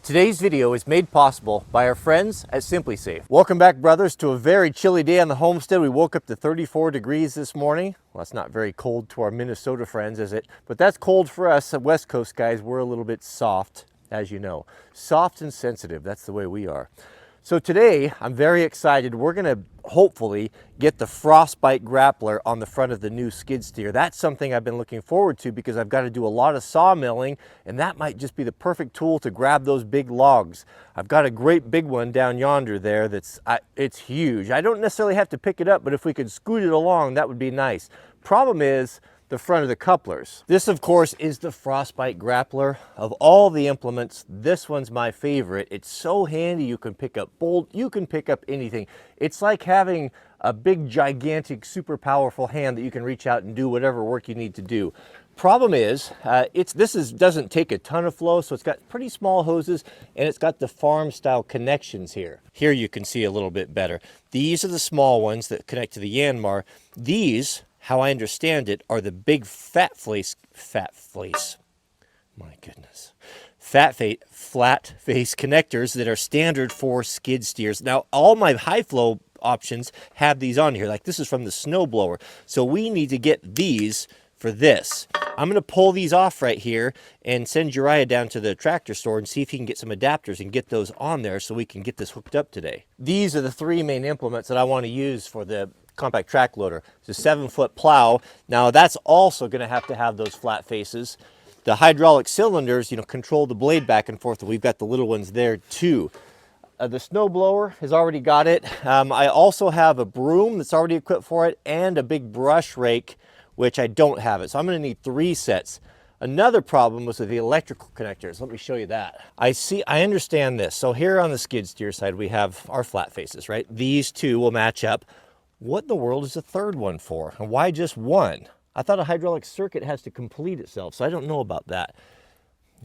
Today's video is made possible by our friends at Simply Safe. Welcome back, brothers, to a very chilly day on the homestead. We woke up to 34 degrees this morning. Well, that's not very cold to our Minnesota friends, is it? But that's cold for us West Coast guys. We're a little bit soft, as you know. Soft and sensitive, that's the way we are. So today, I'm very excited. We're gonna hopefully get the Frostbite grappler on the front of the new skid steer. That's something I've been looking forward to because I've got to do a lot of sawmilling, and that might just be the perfect tool to grab those big logs. I've got a great big one down yonder there it's huge. I don't necessarily have to pick it up, but if we could scoot it along, that would be nice. Problem is, the front of the couplers. This, of course, is the Frostbite grappler. Of all the implements, this one's my favorite. It's so handy. You can pick up bolt, you can pick up anything. It's like having a big, gigantic, super powerful hand that you can reach out and do whatever work you need to do. Problem is, doesn't take a ton of flow, so it's got pretty small hoses, and it's got the farm-style connections here. Here you can see a little bit better. These are the small ones that connect to the Yanmar. These, how I understand it, are the big flat face, my goodness, flat face connectors that are standard for skid steers. Now, all my high flow options have these on here. Like this is from the snowblower. So we need to get these for this. I'm going to pull these off right here and send Uriah down to the tractor store and see if he can get some adapters and get those on there so we can get this hooked up today. These are the three main implements that I want to use for the compact track loader. It's a 7-foot plow. Now that's also going to have those flat faces. The hydraulic cylinders, control the blade back and forth. We've got the little ones there too. The snowblower has already got it. I also have a broom that's already equipped for it and a big brush rake, which I don't have it. So I'm going to need 3 sets. Another problem was with the electrical connectors. Let me show you that. I understand this. So here on the skid steer side, we have our flat faces, right? These two will match up. What in the world is the third one for? And why just one? I thought a hydraulic circuit has to complete itself, so I don't know about that.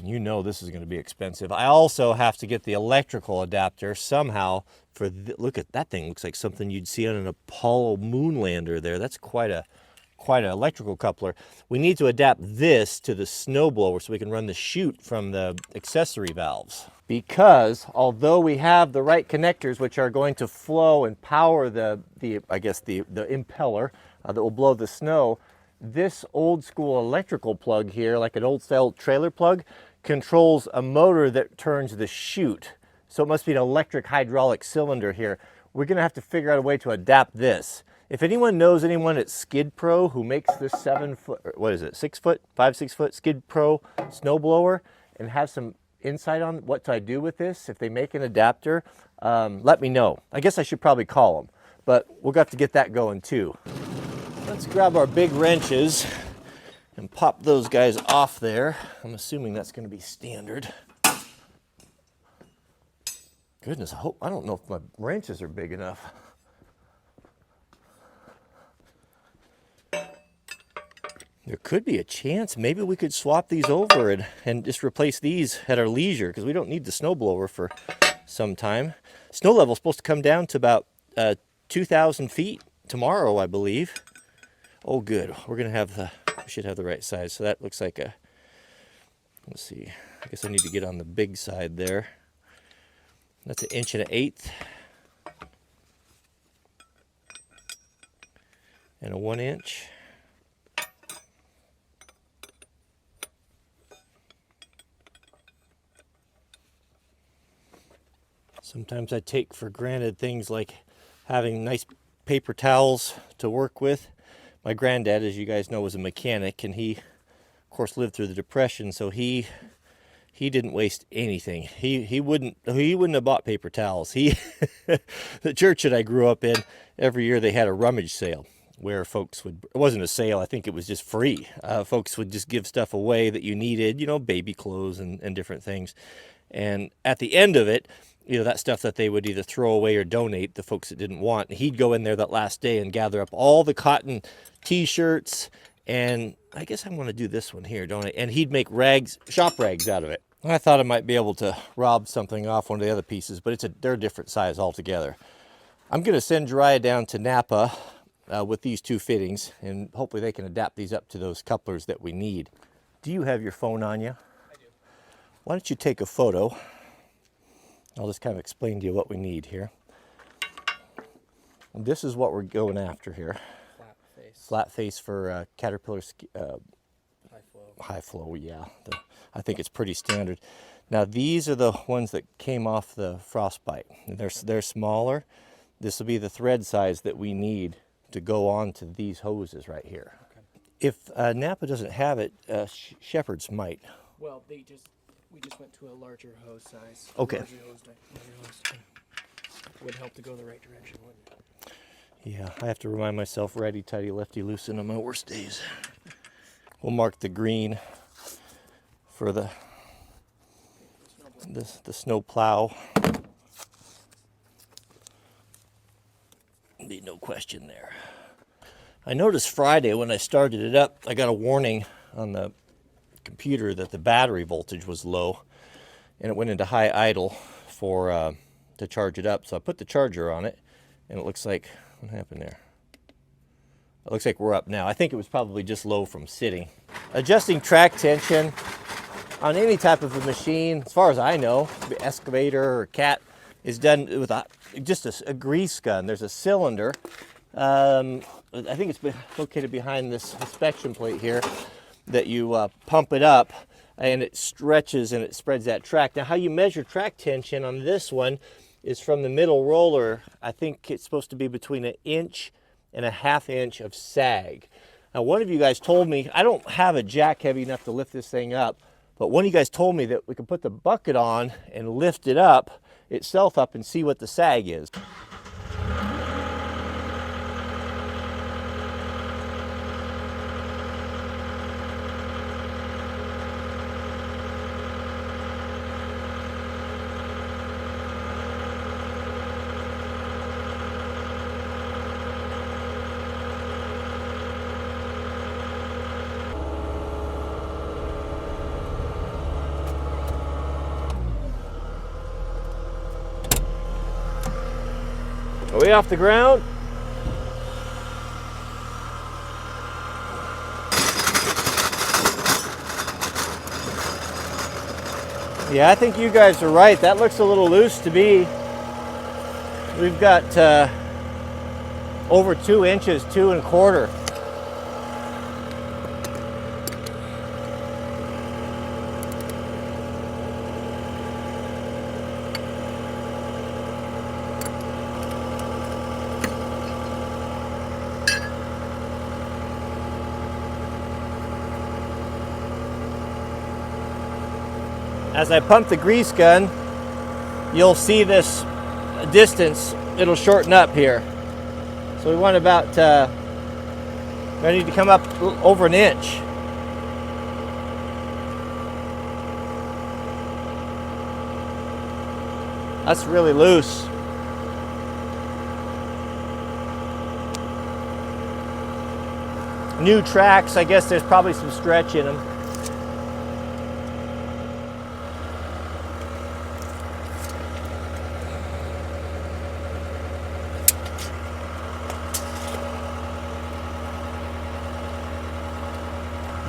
You know this is going to be expensive. I also have to get the electrical adapter somehow for, look at that thing. Looks like something you'd see on an Apollo moon lander there. That's quite an electrical coupler. We need to adapt this to the snowblower so we can run the chute from the accessory valves. Because although we have the right connectors, which are going to flow and power the impeller that will blow the snow, this old school electrical plug here, like an old style trailer plug, controls a motor that turns the chute. So it must be an electric hydraulic cylinder here. We're gonna have to figure out a way to adapt this. If anyone knows anyone at Skid Pro who makes this 6 foot Skid Pro snowblower and has some insight on what I do with this, if they make an adapter, let me know. I guess I should probably call them, but we'll have to get that going too. Let's grab our big wrenches and pop those guys off there. I'm assuming that's going to be standard. Goodness, I don't know if my wrenches are big enough. There could be a chance maybe we could swap these over and just replace these at our leisure, because we don't need the snowblower for some time. Snow level is supposed to come down to about 2,000 feet tomorrow, I believe. Oh, good. We should have the right size. So that looks like let's see. I guess I need to get on the big side there. That's 1 1/8 and a 1 inch. Sometimes I take for granted things like having nice paper towels to work with. My granddad, as you guys know, was a mechanic, and he, of course, lived through the Depression, so he didn't waste anything. He wouldn't have bought paper towels. The church that I grew up in, every year they had a rummage sale where folks it wasn't a sale, I think it was just free. Folks would just give stuff away that you needed, baby clothes and different things. And at the end of it, that stuff that they would either throw away or donate, the folks that didn't want, he'd go in there that last day and gather up all the cotton t-shirts, and I guess I'm going to do this one here, don't I? And he'd make shop rags out of it. I thought I might be able to rob something off one of the other pieces, but they're a different size altogether. I'm going to send Uriah down to Napa with these 2 fittings, and hopefully they can adapt these up to those couplers that we need. Do you have your phone on you? I do. Why don't you take a photo I'll just kind of explain to you what we need here. And this is what we're going after here. Flat face. Flat face for Caterpillar High flow. high flow, yeah. I think it's pretty standard. Now these are the ones that came off the Frostbite. They're smaller. This will be the thread size that we need to go on to these hoses right here. Okay. If Napa doesn't have it, Shepherd's might. Well, we just went to a larger hose size. Okay. Larger hose would help to go the right direction, wouldn't it? Yeah, I have to remind myself righty tighty lefty loosen on my worst days. We'll mark the green for the snow plow. Be no question there. I noticed Friday when I started it up, I got a warning on the computer that the battery voltage was low, and it went into high idle for to charge it up. So I put the charger on it, and it looks like, what happened there? It looks like we're up now. I think it was probably just low from sitting. Adjusting track tension on any type of a machine, as far as I know, the excavator or cat, is done with just a grease gun. There's a cylinder. I think it's located behind this inspection plate here that you pump it up and it stretches and it spreads that track. Now how you measure track tension on this one is from the middle roller. I think it's supposed to be between 1 inch and 1/2 inch of sag. Now one of you guys told me, I don't have a jack heavy enough to lift this thing up, but one of you guys told me that we could put the bucket on and lift it up itself up and see what the sag is. Way off the ground. Yeah, I think you guys are right. That looks a little loose to me. We've got over 2 inches, 2 1/4. As I pump the grease gun, you'll see this distance, it'll shorten up here. So we want about, I need to come up over 1 inch. That's really loose. New tracks, I guess there's probably some stretch in them.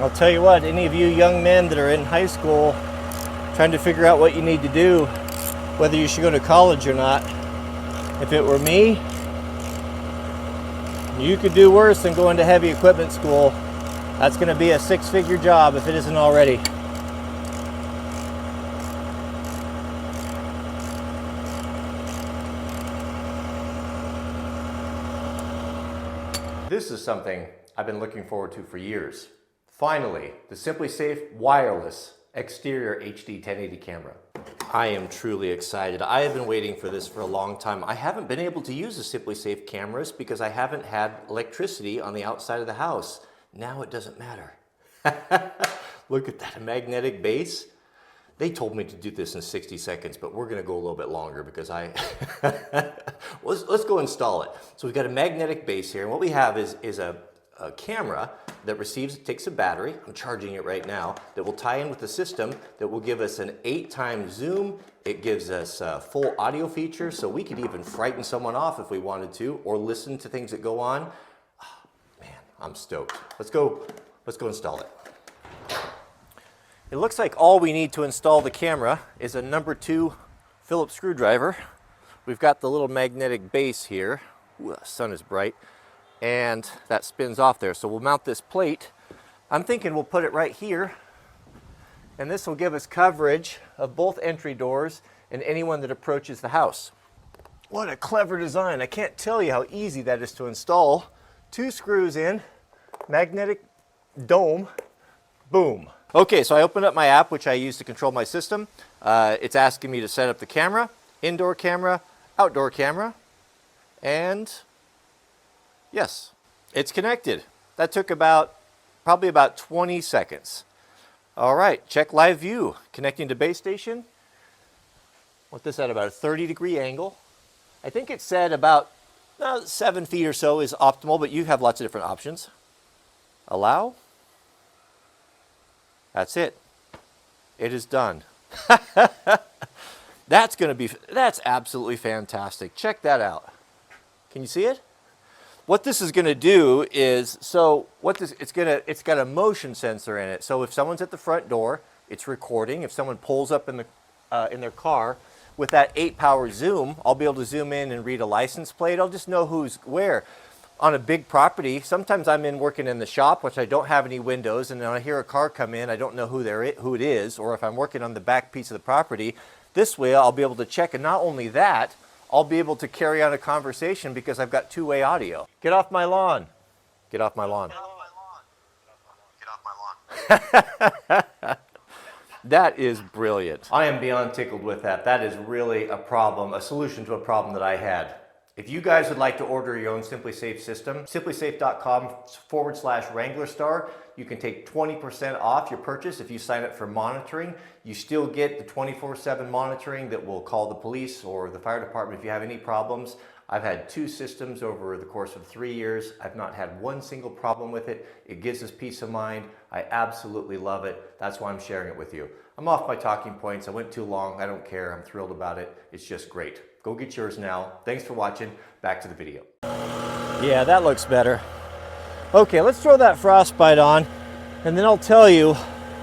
I'll tell you what, any of you young men that are in high school trying to figure out what you need to do, whether you should go to college or not, if it were me, you could do worse than going to heavy equipment school. That's going to be a 6-figure job if it isn't already. This is something I've been looking forward to for years. Finally, the SimpliSafe wireless exterior HD 1080 camera. I am truly excited. I have been waiting for this for a long time. I haven't been able to use the SimpliSafe cameras because I haven't had electricity on the outside of the house. Now it doesn't matter. Look at that, a magnetic base. They told me to do this in 60 seconds, but we're gonna go a little bit longer because let's go install it. So we've got a magnetic base here, and what we have is a camera that takes a battery, I'm charging it right now, that will tie in with the system that will give us an 8x zoom. It gives us full audio features, so we could even frighten someone off if we wanted to, or listen to things that go on. Oh, man, I'm stoked. Let's go install it. It looks like all we need to install the camera is a number 2 Phillips screwdriver. We've got the little magnetic base here. Ooh, the sun is bright. And that spins off there. So we'll mount this plate. I'm thinking we'll put it right here. And this will give us coverage of both entry doors and anyone that approaches the house. What a clever design. I can't tell you how easy that is to install. 2 screws in, magnetic dome, boom. Okay, so I opened up my app, which I use to control my system. It's asking me to set up the camera, indoor camera, outdoor camera, and yes, it's connected. That took probably about 20 seconds. All right, check live view. Connecting to base station. What's this at, about a 30-degree angle? I think it said about 7 feet or so is optimal, but you have lots of different options. Allow. That's it. It is done. That's absolutely fantastic. Check that out. Can you see it? What this is going to do is, it's got a motion sensor in it. So if someone's at the front door, it's recording. If someone pulls up in their car, with that 8-power zoom, I'll be able to zoom in and read a license plate. I'll just know who's where. On a big property, sometimes I'm working in the shop, which I don't have any windows, and then I hear a car come in, I don't know who it is, or if I'm working on the back piece of the property, this way I'll be able to check, and not only that, I'll be able to carry on a conversation because I've got 2-way audio. Get off my lawn. Get off my lawn. Get off my lawn. That is brilliant. I am beyond tickled with that. That is really a solution to a problem that I had. If you guys would like to order your own SimpliSafe system, simplysafe.com/Wranglerstar, you can take 20% off your purchase if you sign up for monitoring. You still get the 24/7 monitoring that will call the police or the fire department if you have any problems. I've had 2 systems over the course of 3 years. I've not had one single problem with it. It gives us peace of mind. I absolutely love it. That's why I'm sharing it with you. I'm off my talking points. I went too long. I don't care. I'm thrilled about it. It's just great. Go get yours now. Thanks for watching. Back to the video. Yeah, that looks better. Okay, let's throw that frostbite on, and then I'll tell you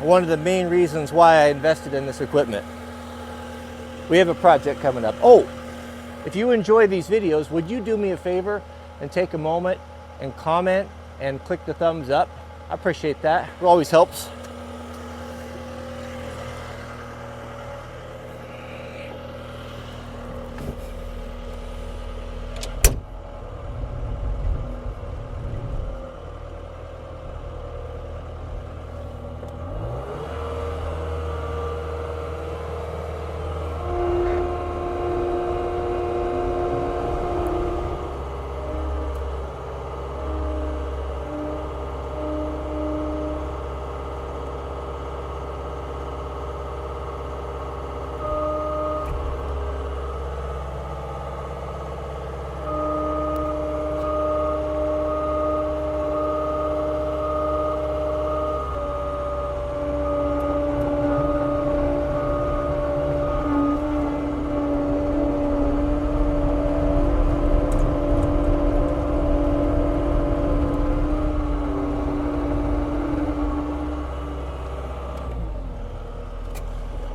one of the main reasons why I invested in this equipment. We have a project coming up. Oh, if you enjoy these videos, would you do me a favor and take a moment and comment and click the thumbs up? I appreciate that. It always helps.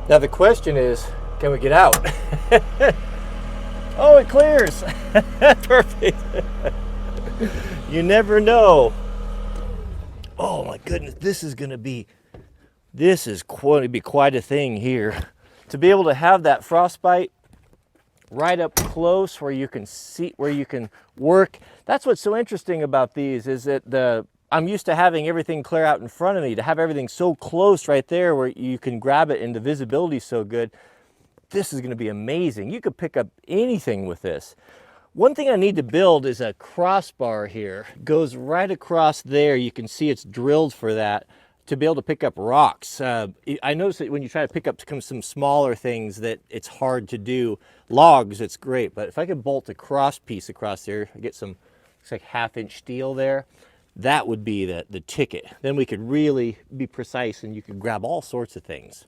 Now the question is, can we get out? Oh, it clears. Perfect. You never know. Oh my goodness, this is going to be quite a thing here. To be able to have that frostbite right up close where you can see, where you can work. That's what's so interesting about these, is that I'm used to having everything clear out in front of me. To have everything so close right there where you can grab it and the visibility is so good, this is going to be amazing. You could pick up anything with this. One thing I need to build is a crossbar here. It goes right across there. You can see it's drilled for that, to be able to pick up rocks. I noticed that when you try to pick up some smaller things that it's hard to do. Logs, it's great, but if I could bolt a cross piece across there, get some, looks like 1/2-inch steel there, that would be the ticket. Then we could really be precise and you could grab all sorts of things.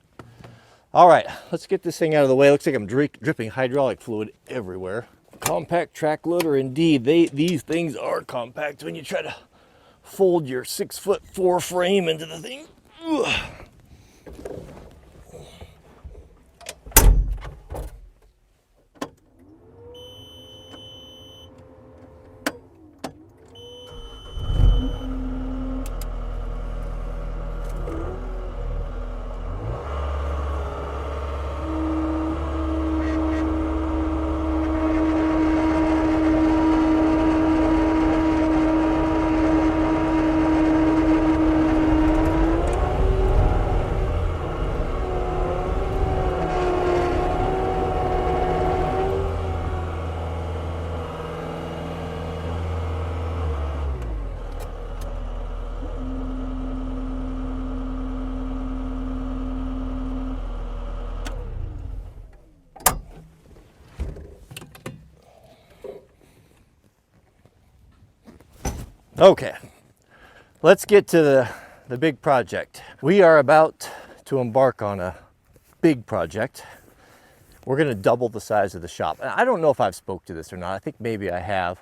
All right, let's get this thing out of the way. Looks like I'm dripping hydraulic fluid everywhere. Compact track loader indeed. These things are compact when you try to fold your 6'4" frame into the thing. Ugh. Okay, let's get to the big project. We are about to embark on a big project. We're going to double the size of the shop. And I don't know if I've spoke to this or not. I think maybe I have.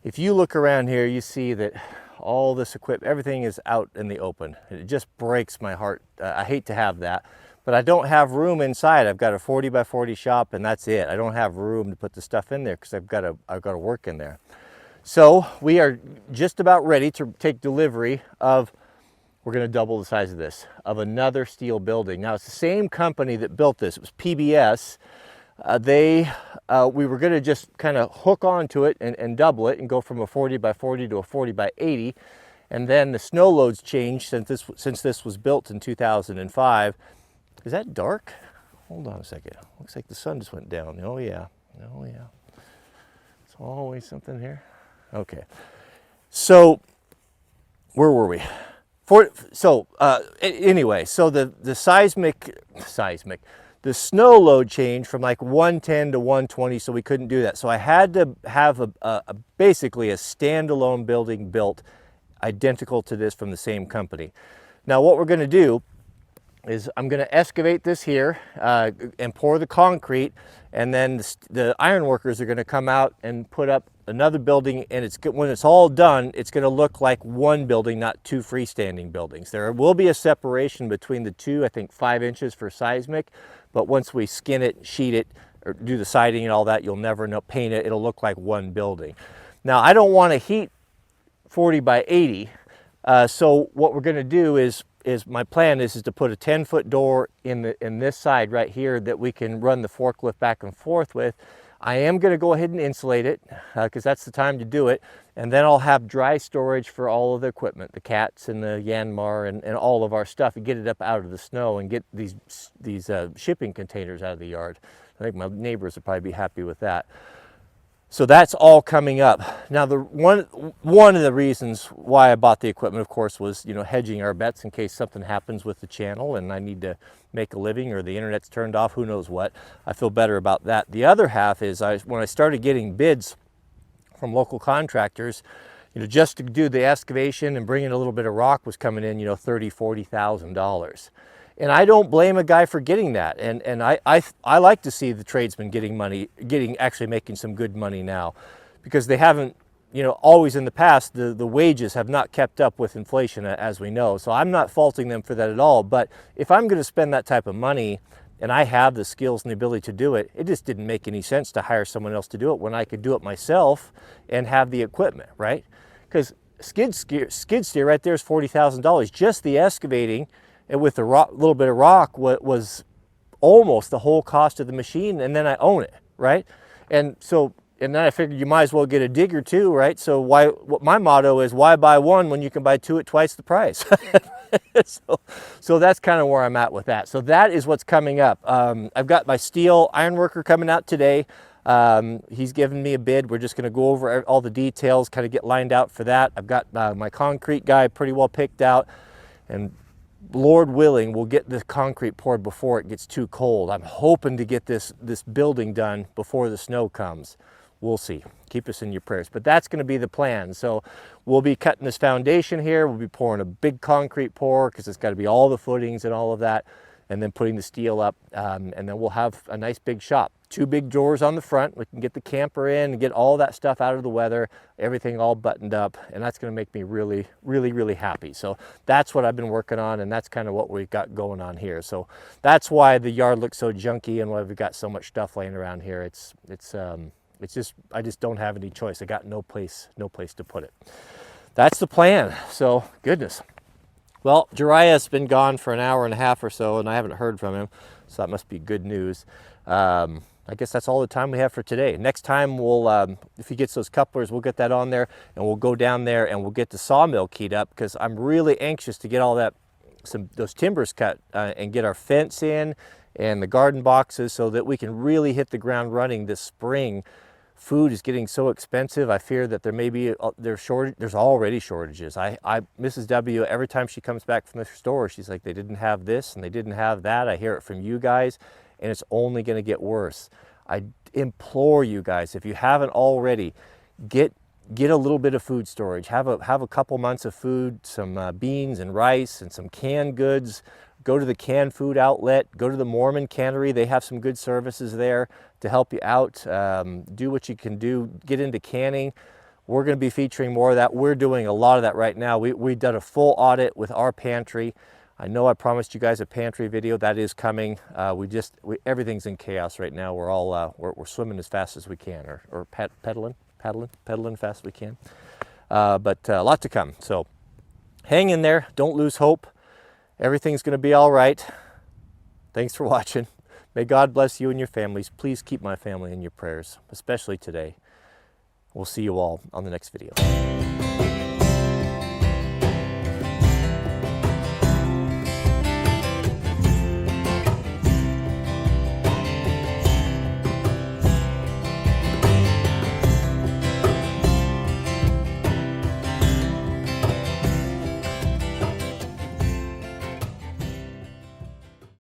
If you look around here, you see that all this equipment, everything is out in the open. It just breaks my heart. I hate to have that, but I don't have room inside. I've got a 40 by 40 shop and that's it. I don't have room to put the stuff in there because I've got to work in there. So we are just about ready to take delivery of, we're going to double the size of this, of another steel building. Now it's the same company that built this. It was PBS. We were going to just kind of hook onto it and double it and go from a 40 by 40 to a 40 by 80. And then the snow loads changed since this was built in 2005. Is that dark? Hold on a second. Looks like the sun just went down. Oh yeah. Oh yeah. It's always something here. Okay. So where were we? Anyway, so the seismic, the snow load changed from like 110 to 120, so we couldn't do that. So I had to have basically a standalone building built identical to this from the same company. Now what we're going to do is I'm going to excavate this here and pour the concrete, and then the iron workers are going to come out and put up another building, and when it's all done, it's going to look like one building, not two freestanding buildings. There will be a separation between the two, I think 5 inches for seismic, but once we skin it, sheet it, or do the siding and all that, you'll never know, paint it, it'll look like one building. Now I don't want to heat 40 by 80, so what we're going to do is my plan is to put a 10-foot door in this side right here that we can run the forklift back and forth with. I am going to go ahead and insulate it because that's the time to do it, and then I'll have dry storage for all of the equipment, the cats and the Yanmar and all of our stuff, and get it up out of the snow and get these shipping containers out of the yard. I think my neighbors will probably be happy with that. So that's all coming up. Now, one of the reasons why I bought the equipment, of course, was, you know, hedging our bets in case something happens with the channel and I need to make a living or the internet's turned off, who knows what. I feel better about that. The other half is when I started getting bids from local contractors, you know, just to do the excavation and bring in a little bit of rock was coming in, you know, $30,000, $40,000. And I don't blame a guy for getting that. And I like to see the tradesmen getting money, actually making some good money now, because they haven't, you know, always in the past, the wages have not kept up with inflation, as we know. So I'm not faulting them for that at all. But if I'm going to spend that type of money and I have the skills and the ability to do it, it just didn't make any sense to hire someone else to do it when I could do it myself and have the equipment, right? Because skid steer right there is $40,000. Just the excavating, and with the little bit of rock was almost the whole cost of the machine, and then I own it, right? And then I figured you might as well get a digger too, right? So what my motto is, why buy one when you can buy two at twice the price? So that's kind of where I'm at with that. So that is what's coming up. I've got my steel ironworker coming out today. He's given me a bid. We're just going to go over all the details, kind of get lined out for that. I've got my concrete guy pretty well picked out, and Lord willing, we'll get the concrete poured before it gets too cold. I'm hoping to get this building done before the snow comes. We'll see. Keep us in your prayers. But that's going to be the plan. So we'll be cutting this foundation here. We'll be pouring a big concrete pour because it's got to be all the footings and all of that, and then putting the steel up. And then we'll have a nice big shop. 2 big doors on the front. We can get the camper in and get all that stuff out of the weather, everything all buttoned up, and that's going to make me really, really, really happy. So that's what I've been working on, and that's kind of what we've got going on here. So that's why the yard looks so junky and why we've got so much stuff laying around here. It's just, I just don't have any choice. I got no place to put it. That's the plan. So goodness. Well, Jariah's been gone for an hour and a half or so, and I haven't heard from him, so that must be good news. I guess that's all the time we have for today. Next time, we'll, if he gets those couplers, we'll get that on there, and we'll go down there and we'll get the sawmill keyed up, because I'm really anxious to get all those timbers cut and get our fence in and the garden boxes so that we can really hit the ground running this spring. Food is getting so expensive. I fear that there may be there's already shortages. Mrs. W, every time she comes back from the store, she's like, they didn't have this and they didn't have that. I hear it from you guys, and it's only going to get worse. I implore you guys, if you haven't already, get get a little bit of food storage. Have a couple months of food, some beans and rice and some canned goods. Go to the canned food outlet. Go to the Mormon Cannery. They have some good services there to help you out. Do what you can do. Get into canning. We're going to be featuring more of that. We're doing a lot of that right now. We've done a full audit with our pantry. I know I promised you guys a pantry video. That is coming. Everything's in chaos right now. We're all we're swimming as fast as we can, or pedaling fast as we can. But a lot to come. So hang in there. Don't lose hope. Everything's going to be all right. Thanks for watching. May God bless you and your families. Please keep my family in your prayers, especially today. We'll see you all on the next video.